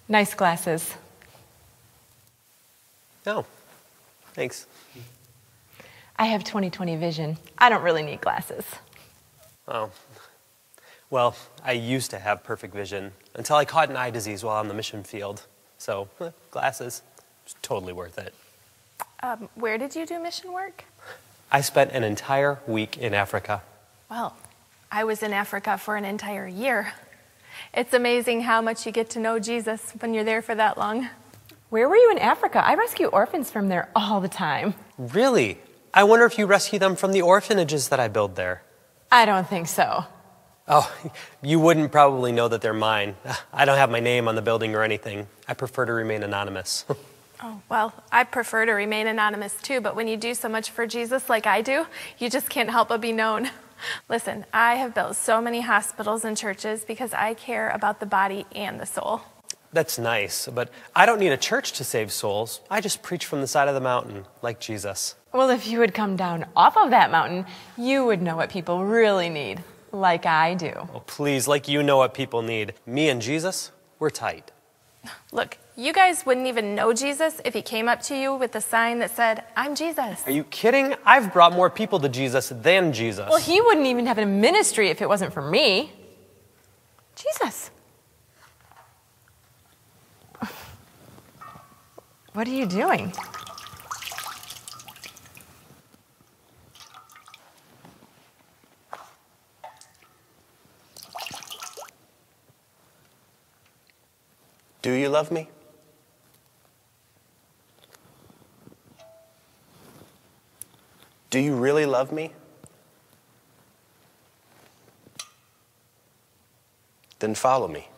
Nice glasses. No, thanks. I have 20/20 vision. I don't really need glasses. Oh, well, I used to have perfect vision until I caught an eye disease while on the mission field. So, glasses, it's totally worth it. Where did you do mission work? I spent an entire week in Africa. Well, I was in Africa for an entire year. It's amazing how much you get to know Jesus when you're there for that long. Where were you in Africa? I rescue orphans from there all the time. Really? I wonder if you rescue them from the orphanages that I build there. I don't think so. Oh, you wouldn't probably know that they're mine. I don't have my name on the building or anything. I prefer to remain anonymous. Oh, well, I prefer to remain anonymous too, but when you do so much for Jesus like I do, you just can't help but be known. Listen, I have built so many hospitals and churches because I care about the body and the soul. That's nice, but I don't need a church to save souls. I just preach from the side of the mountain, like Jesus. Well, if you would come down off of that mountain, you would know what people really need, like I do. Oh, please, like you know what people need. Me and Jesus, we're tight. Look, you guys wouldn't even know Jesus if he came up to you with a sign that said, "I'm Jesus." Are you kidding? I've brought more people to Jesus than Jesus. Well, he wouldn't even have a ministry if it wasn't for me. Jesus. What are you doing? Do you love me? Do you really love me? Then follow me.